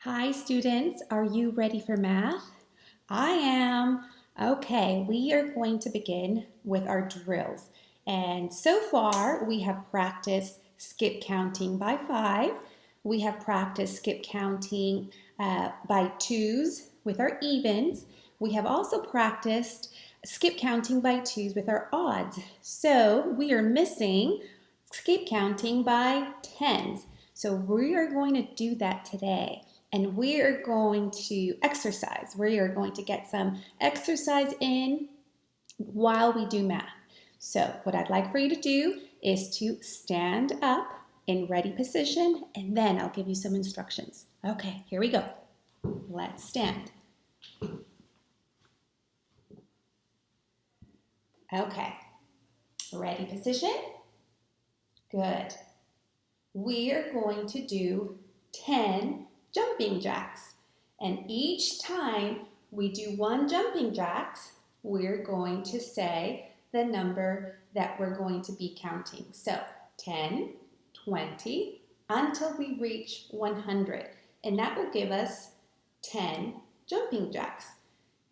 Hi students, are you ready for math? I am. Okay, we are going to begin with our drills. And so far we have practiced skip counting by 5. We have practiced skip counting by 2s with our evens. We have also practiced skip counting by 2s with our odds. So we are missing skip counting by 10s. So we are going to do that today. And we are going to exercise. We are going to get some exercise in while we do math. So what I'd like for you to do is to stand up in ready position, and then I'll give you some instructions. Okay, here we go. Let's stand. Okay, ready position? Good. We are going to do 10 jumping jacks. And each time we do one jumping jacks, we're going to say the number that we're going to be counting. So 10, 20, until we reach 100. And that will give us 10 jumping jacks.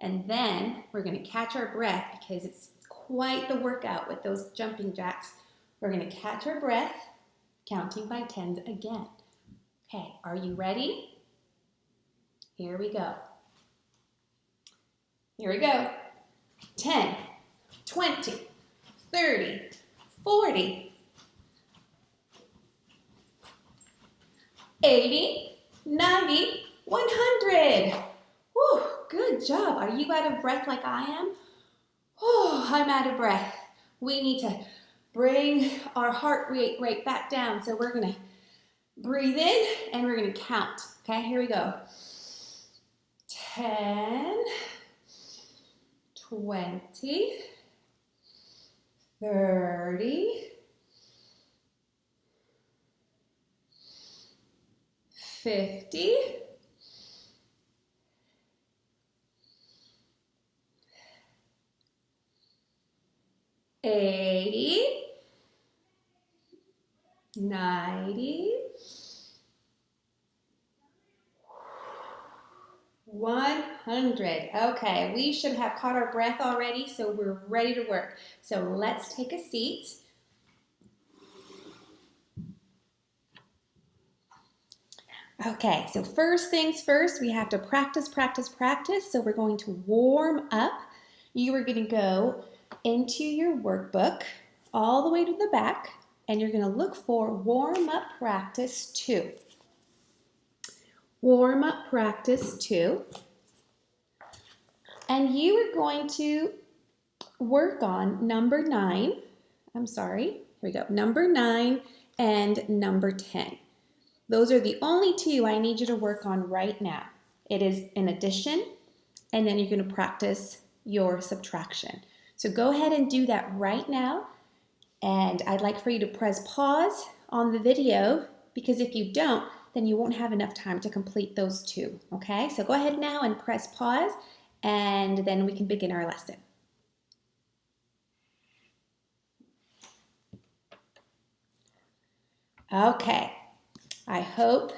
And then we're going to catch our breath because it's quite the workout with those jumping jacks. We're going to catch our breath, counting by 10s again. Okay, are you ready? Here we go. Here we go. 10, 20, 30, 40, 80, 90, 100. Whew, good job. Are you out of breath like I am? Oh, I'm out of breath. We need to bring our heart rate back down. So we're going to breathe in and we're going to count. Okay, here we go. 10, 20, 30, 50, 80, 90, 100. Okay, we should have caught our breath already, so we're ready to work. So let's take a seat. Okay, so first things first, we have to practice. So we're going to warm up. You are going to go into your workbook all the way to the back, and you're going to look for warm up practice 2. Warm up practice 2. And you are going to work on number 9. Here we go. Number 9 and number 10. Those are the only 2 I need you to work on right now. It is an addition, and then you're going to practice your subtraction. So go ahead and do that right now. And I'd like for you to press pause on the video, because if you don't, then you won't have enough time to complete those 2. Okay, so go ahead now and press pause, and then we can begin our lesson. Okay, I hope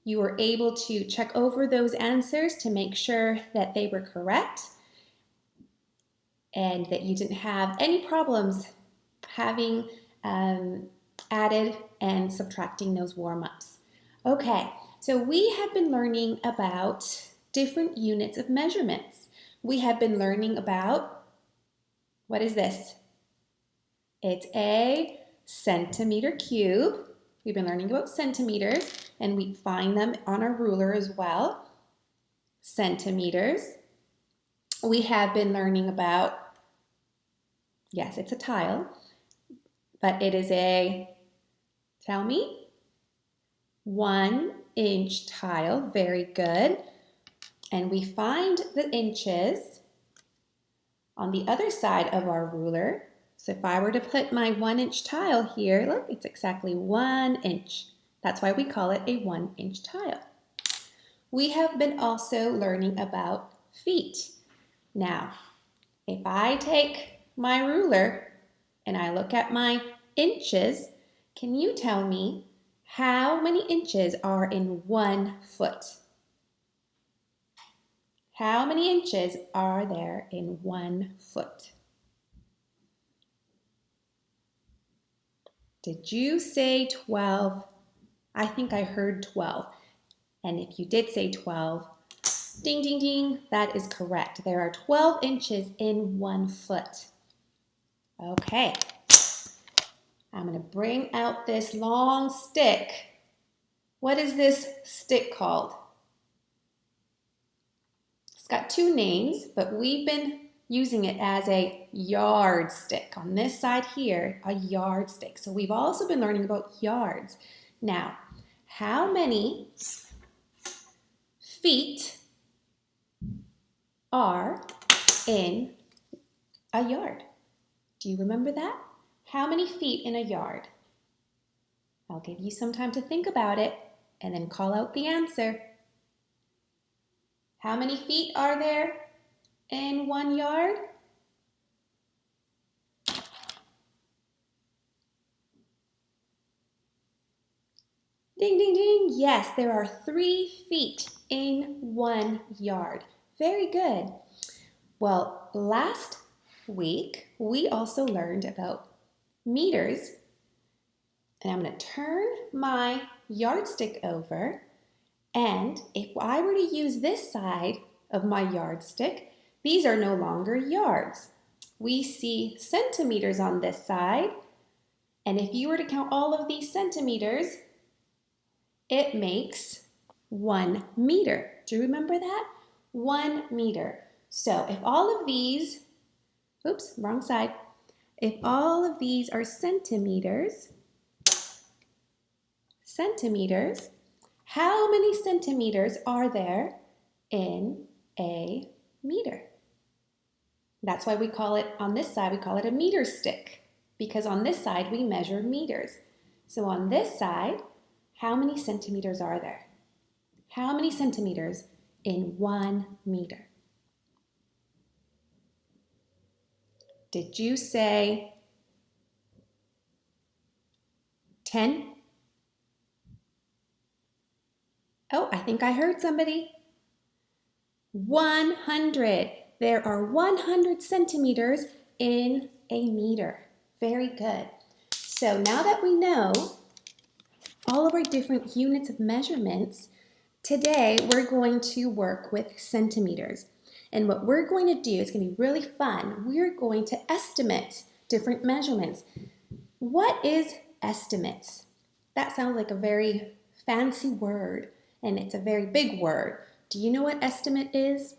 you were able to check over those answers to make sure that they were correct and that you didn't have any problems having added and subtracting those warm-ups. Okay, so we have been learning about different units of measurements. We have been learning about, what is this? It's a centimeter cube. We've been learning about centimeters, and we find them on our ruler as well. Centimeters. We have been learning about, yes, it's a tile, but it is a, tell me, 1-inch tile. Very good. And we find the inches on the other side of our ruler. So if I were to put my 1-inch tile here, look, it's exactly 1 inch. That's why we call it a 1-inch tile. We have been also learning about feet. Now, if I take my ruler and I look at my inches, can you tell me How many inches are in 1 foot? How many inches are there in 1 foot? Did you say 12? I think I heard 12. And if you did say 12, ding, ding, ding, that is correct. There are 12 inches in 1 foot. Okay, I'm going to bring out this long stick. What is this stick called? It's got 2 names, but we've been using it as a yardstick. On this side here, a yardstick. So we've also been learning about yards. Now, how many feet are in a yard? Do you remember that? How many feet in a yard? I'll give you some time to think about it and then call out the answer. How many feet are there in 1 yard? Ding, ding, ding. Yes, there are 3 feet in 1 yard. Very good. Well, last week, we also learned about meters. And I'm going to turn my yardstick over. And if I were to use this side of my yardstick, these are no longer yards. We see centimeters on this side. And if you were to count all of these centimeters, it makes 1 meter. Do you remember that? 1 meter. So if all of these, oops, wrong side. If all of these are centimeters, how many centimeters are there in a meter? That's why we call it, on this side, we call it a meter stick, because on this side we measure meters. So on this side, how many centimeters are there? How many centimeters in 1 meter? Did you say 10? Oh, I think I heard somebody. 100. There are 100 centimeters in a meter. Very good. So now that we know all of our different units of measurements, today we're going to work with centimeters. And what we're going to do is going to be really fun. We're going to estimate different measurements. What is estimates? That sounds like a very fancy word, and it's a very big word. Do you know what estimate is?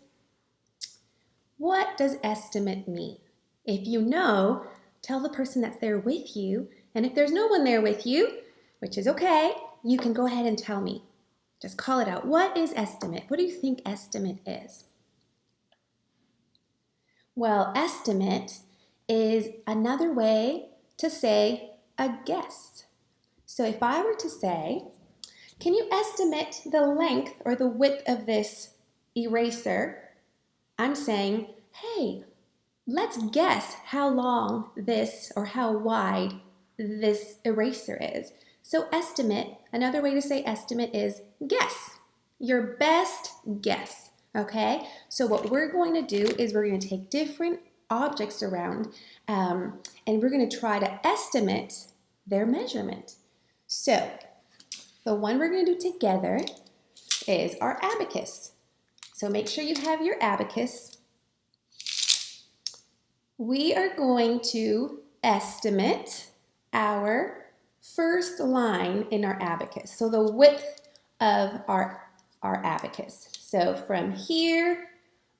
What does estimate mean? If you know, tell the person that's there with you, and if there's no one there with you, which is okay, you can go ahead and tell me. Just call it out. What is estimate? What do you think estimate is? Well, estimate is another way to say a guess. So if I were to say, can you estimate the length or the width of this eraser? I'm saying, hey, let's guess how long this or how wide this eraser is. So estimate, another way to say estimate is guess. Your best guess, okay? So what we're going to do is we're going to take different objects around and we're going to try to estimate their measurement. So the one we're going to do together is our abacus. So make sure you have your abacus. We are going to estimate our first line in our abacus. So the width of our abacus. So from here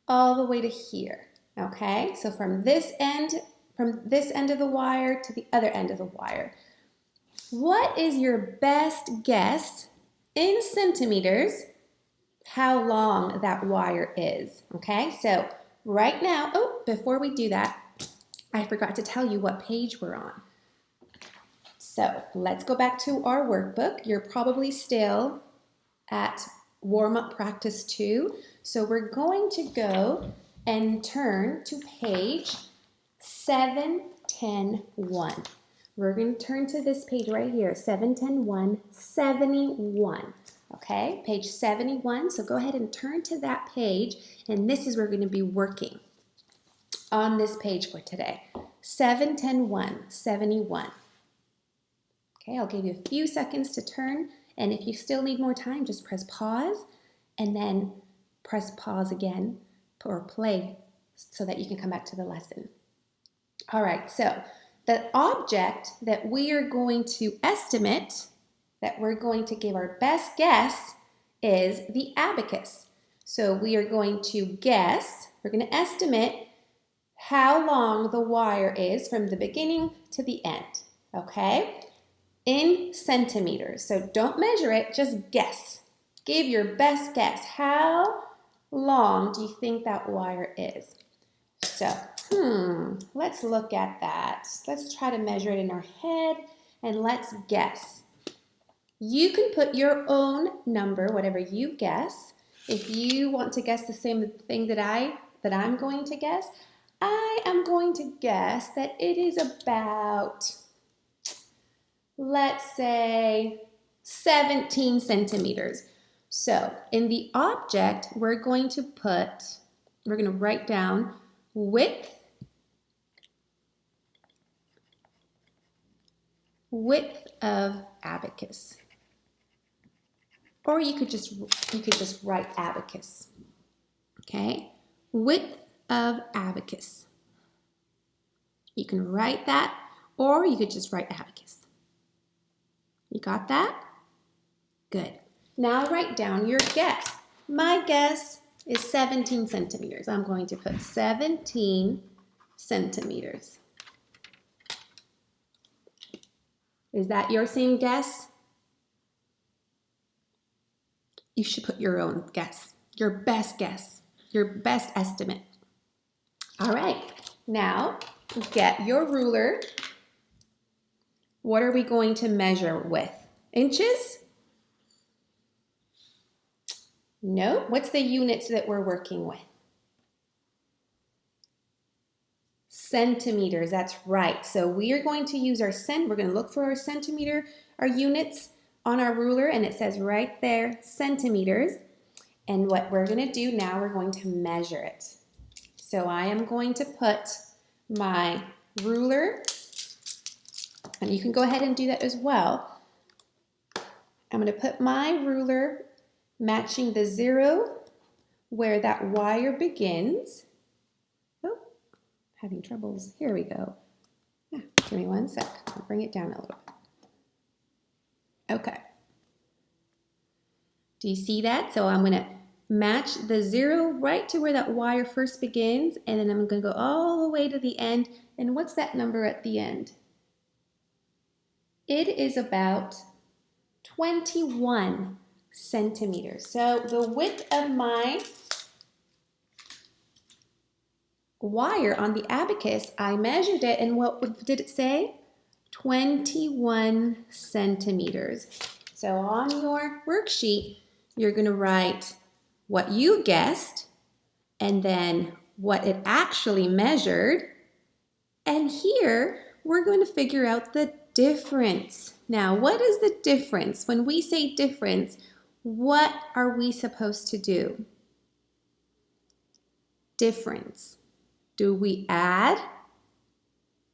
all the way to here. Okay? So from this end of the wire to the other end of the wire. What is your best guess in centimeters how long that wire is? Okay, so right now, before we do that, I forgot to tell you what page we're on. So let's go back to our workbook. You're probably still at warm-up practice 2. So we're going to go and turn to page 710-1. We're going to turn to this page right here, 710 71. Okay, page 71. So go ahead and turn to that page, and this is where we're going to be working on this page for today. 710 71. Okay, I'll give you a few seconds to turn, and if you still need more time, just press pause and then press pause again or play so that you can come back to the lesson. All right, so the object that we are going to estimate, that we're going to give our best guess, is the abacus. So we are going to guess, we're going to estimate how long the wire is from the beginning to the end, okay? In centimeters. So don't measure it, just guess. Give your best guess. How long do you think that wire is? So, let's look at that. Let's try to measure it in our head and let's guess. You can put your own number, whatever you guess. If you want to guess the same thing that I'm going to guess, I am going to guess that it is about, let's say, 17 centimeters. So in the object, we're going to write down width of abacus. Or you could just write abacus. Okay? Width of abacus. You can write that, or you could just write abacus. You got that? Good. Now write down your guess. My guess is 17 centimeters. I'm going to put 17 centimeters. Is that your same guess? You should put your own guess, your best estimate. All right, now get your ruler. What are we going to measure with? Inches? No. What's the units that we're working with? Centimeters, that's right. So we are going to use we're going to look for our centimeter, our units on our ruler, and it says right there, centimeters. And what we're going to do now, we're going to measure it. So I am going to put my ruler, and you can go ahead and do that as well. I'm going to put my ruler matching the 0 where that wire begins. Oh, having troubles. Here we go. Give me one sec. I'll bring it down a little bit. Okay. Do you see that? So I'm going to match the 0 right to where that wire first begins, and then I'm going to go all the way to the end. And what's that number at the end? It is about 21 centimeters. So the width of my wire on the abacus, I measured it, and what did it say? 21 centimeters. So on your worksheet, you're going to write what you guessed and then what it actually measured. And here, we're going to figure out the difference. Now, what is the difference? When we say difference, what are we supposed to do? Difference. Do we add?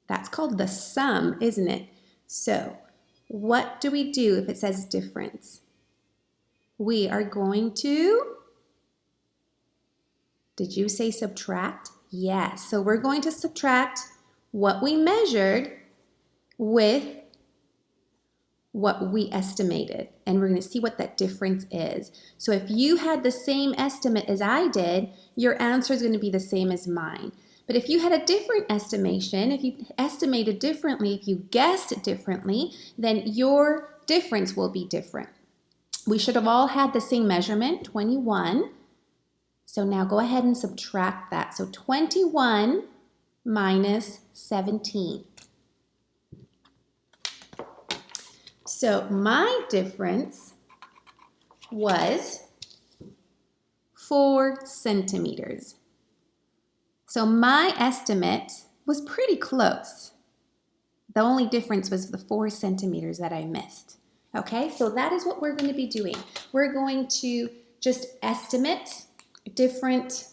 That's called the sum, isn't it? So, what do we do if it says difference? We are going to, did you say subtract? Yes. So we're going to subtract what we measured with what we estimated, and we're going to see what that difference is. So if you had the same estimate as I did, your answer is going to be the same as mine. But if you had a different estimation, if you estimated differently, if you guessed differently, then your difference will be different. We should have all had the same measurement, 21. So now go ahead and subtract that. So 21 minus 17. So my difference was 4 centimeters. So my estimate was pretty close. The only difference was the 4 centimeters that I missed. Okay, so that is what we're going to be doing. We're going to just estimate different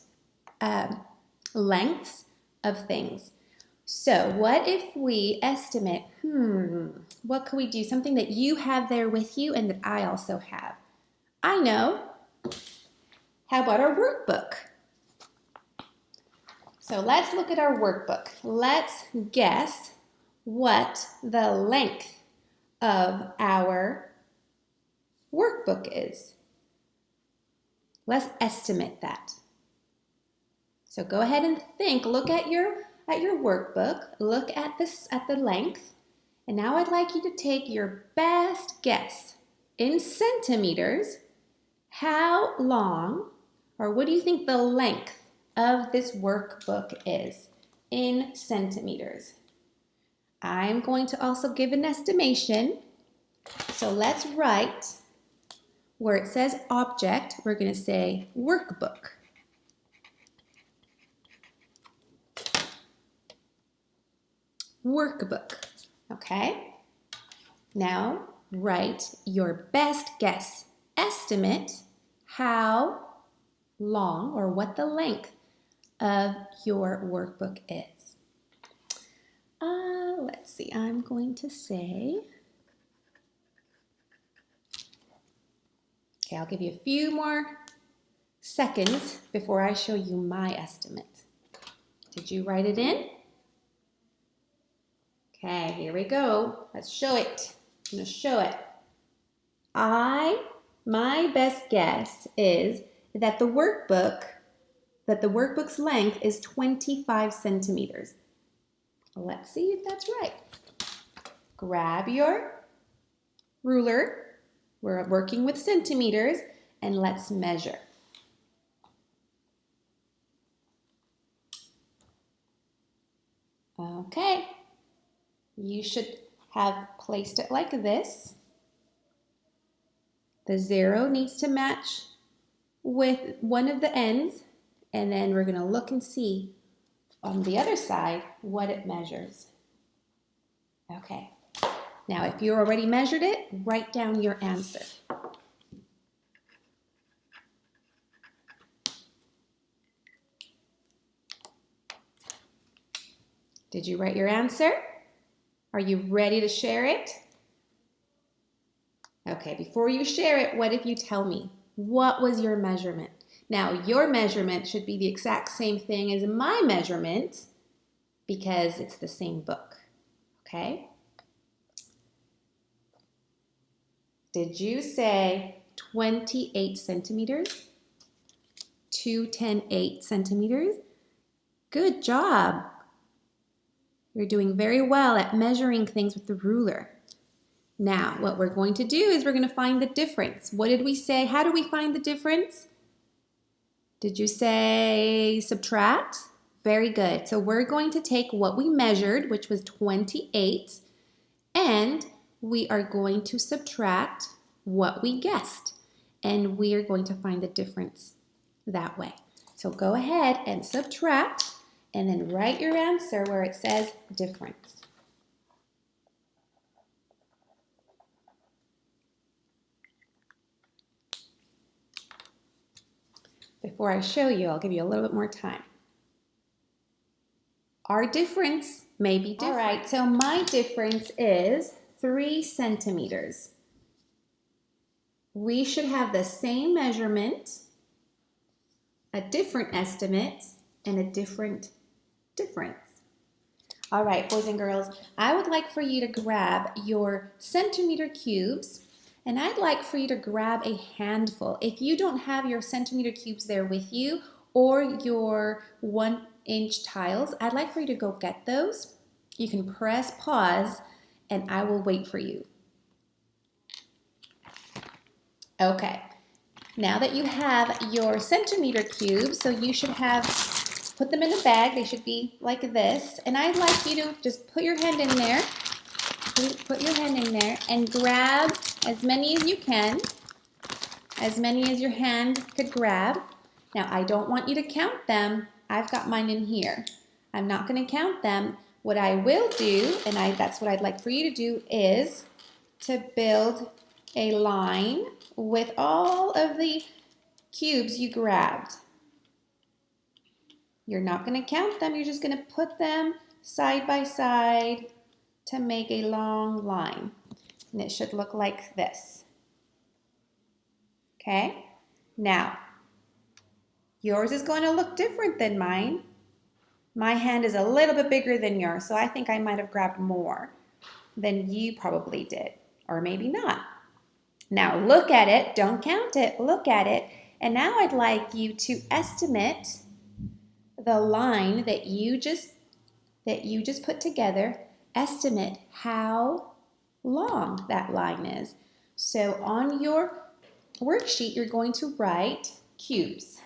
lengths of things. So what if we estimate, what could we do? Something that you have there with you and that I also have. I know. How about our workbook? So let's look at our workbook. Let's guess what the length of our workbook is. Let's estimate that. So go ahead and think, look at your workbook, look at the length, and now I'd like you to take your best guess in centimeters. How long, or what do you think the length of this workbook is in centimeters? I'm going to also give an estimation. So let's write where it says object, we're going to say workbook. Workbook. Okay? Now write your best guess estimate how long or what the length of your workbook is. Let's see, I'm going to say, okay, I'll give you a few more seconds before I show you my estimate. Did you write it in? Okay, here we go. Let's show it. I'm going to show it. My best guess is that the workbook's length is 25 centimeters. Let's see if that's right. Grab your ruler. We're working with centimeters, and let's measure. Okay. You should have placed it like this. The 0 needs to match with one of the ends, and then we're going to look and see on the other side what it measures. Okay. Now, if you already measured it, write down your answer. Did you write your answer? Are you ready to share it? Okay, before you share it, what if you tell me, what was your measurement? Now, your measurement should be the exact same thing as my measurement because it's the same book, okay? Did you say 28 centimeters? 210.8 centimeters? Good job. You're doing very well at measuring things with the ruler. Now, what we're going to do is we're going to find the difference. What did we say? How do we find the difference? Did you say subtract? Very good. So we're going to take what we measured, which was 28, and we are going to subtract what we guessed. And we are going to find the difference that way. So go ahead and subtract, and then write your answer where it says difference. Before I show you, I'll give you a little bit more time. Our difference may be different. All right, so my difference is 3 centimeters. We should have the same measurement, a different estimate, and a different difference. All right, boys and girls, I would like for you to grab your centimeter cubes, and I'd like for you to grab a handful. If you don't have your centimeter cubes there with you or your 1-inch tiles, I'd like for you to go get those. You can press pause, and I will wait for you. Okay, now that you have your centimeter cubes, so you should have put them in a bag. They should be like this. And I'd like you to just put your hand in there. Put your hand in there and grab as many as you can. As many as your hand could grab. Now, I don't want you to count them. I've got mine in here. I'm not going to count them. what I will do, and that's what I'd like for you to do, is to build a line with all of the cubes you grabbed. You're not going to count them, you're just going to put them side by side to make a long line. And it should look like this. Okay? Now, yours is going to look different than mine. My hand is a little bit bigger than yours, so I think I might have grabbed more than you probably did, or maybe not. Now look at it, don't count it, look at it, and now I'd like you to estimate the line that you just put together. Estimate how long that line is. So on your worksheet, you're going to write cubes.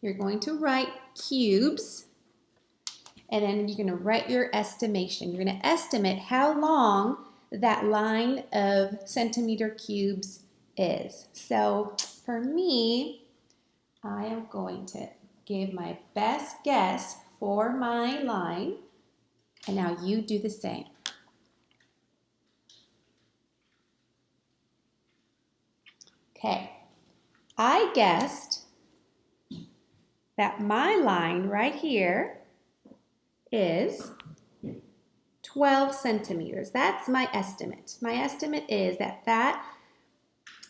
You're going to write cubes, and then you're going to write your estimation. You're going to estimate how long that line of centimeter cubes is. So for me, I am going to give my best guess for my line, and now you do the same. Okay, I guessed that my line right here is 12 centimeters. That's my estimate. My estimate is that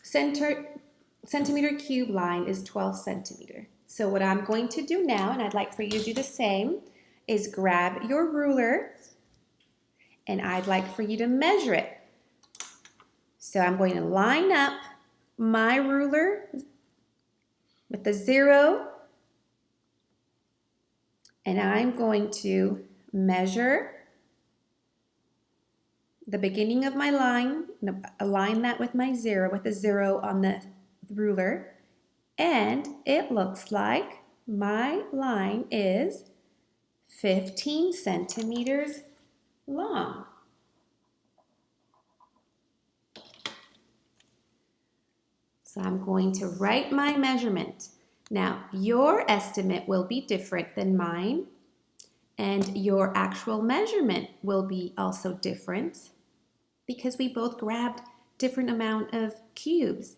centimeter cube line is 12 centimeters. So what I'm going to do now, and I'd like for you to do the same, is grab your ruler, and I'd like for you to measure it. So I'm going to line up my ruler with the 0, and I'm going to measure the beginning of my line, align that with my 0, with the 0 on the ruler, and it looks like my line is 15 centimeters long. So I'm going to write my measurement. Now, your estimate will be different than mine, and your actual measurement will be also different because we both grabbed different amount of cubes.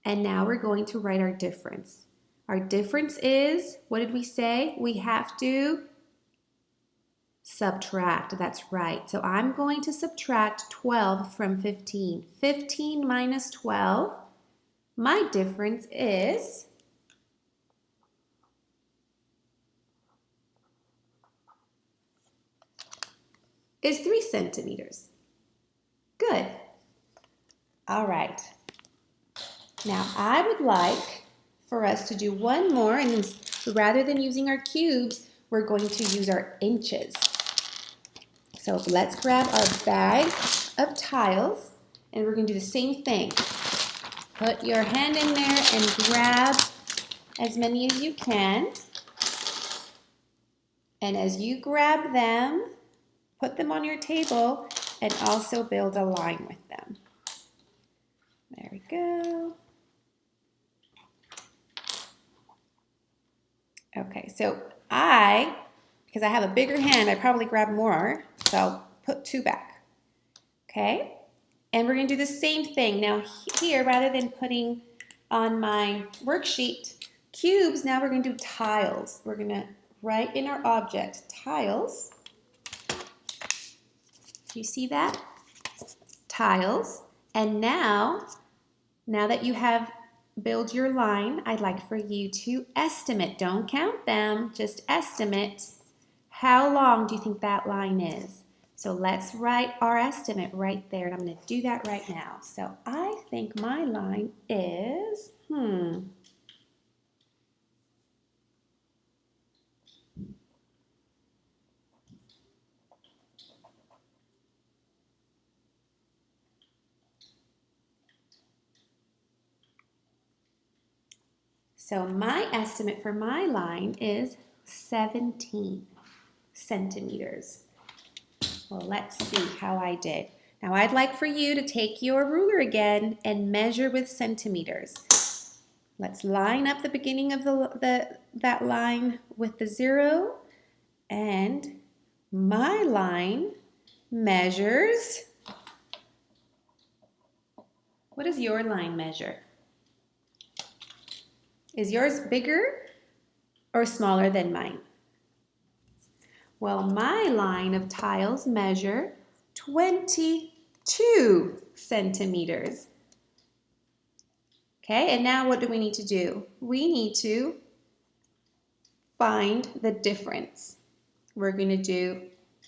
And now we're going to write our difference. Our difference is, what did we say? We have to subtract. That's right. So I'm going to subtract 12 from 15. 15 minus 12. My difference is 3 centimeters. Good. All right. Now I would like for us to do one more, and then rather than using our cubes, we're going to use our inches. So let's grab our bag of tiles, and we're going to do the same thing. Put your hand in there and grab as many as you can. And as you grab them, put them on your table and also build a line with them. There we go. Okay, so because I have a bigger hand, I probably grab more, so I'll put 2 back. Okay, and we're going to do the same thing. Now here, rather than putting on my worksheet cubes, now we're going to do tiles. We're going to write in our object tiles. You see that? Tiles. And now that you have built your line, I'd like for you to estimate. Don't count them, just estimate. How long do you think that line is? So let's write our estimate right there, and I'm going to do that right now. So I think my line is, So my estimate for my line is 17 centimeters. Well, let's see how I did. Now I'd like for you to take your ruler again and measure with centimeters. Let's line up the beginning of that line with the 0, and my line measures. What does your line measure? Is yours bigger or smaller than mine? Well, my line of tiles measure 22 centimeters. Okay, and now what do we need to do? We need to find the difference. We're going to do,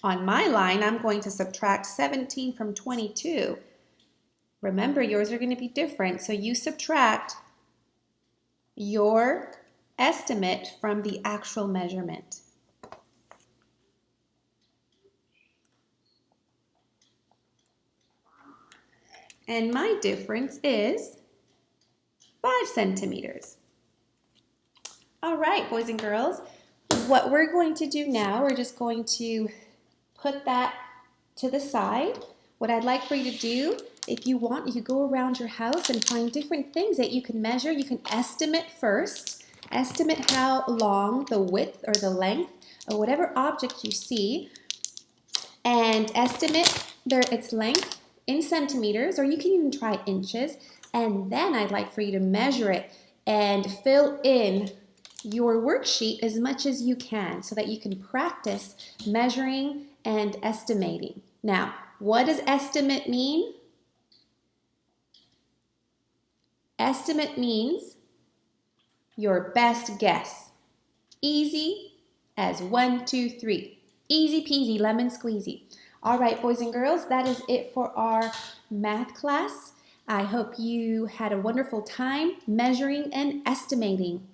on my line, I'm going to subtract 17 from 22. Remember, yours are going to be different, so you subtract your estimate from the actual measurement. And my difference is 5 centimeters. All right, boys and girls, what we're going to do now, we're just going to put that to the side. What I'd like for you to do, if you want, you can go around your house and find different things that you can measure. You can estimate first. Estimate how long, the width or the length of whatever object you see, and estimate its length in centimeters, or you can even try inches. And then I'd like for you to measure it and fill in your worksheet as much as you can so that you can practice measuring and estimating. Now, what does estimate mean? Estimate means your best guess. Easy as 1, 2, 3. Easy peasy, lemon squeezy. All right, boys and girls, that is it for our math class. I hope you had a wonderful time measuring and estimating.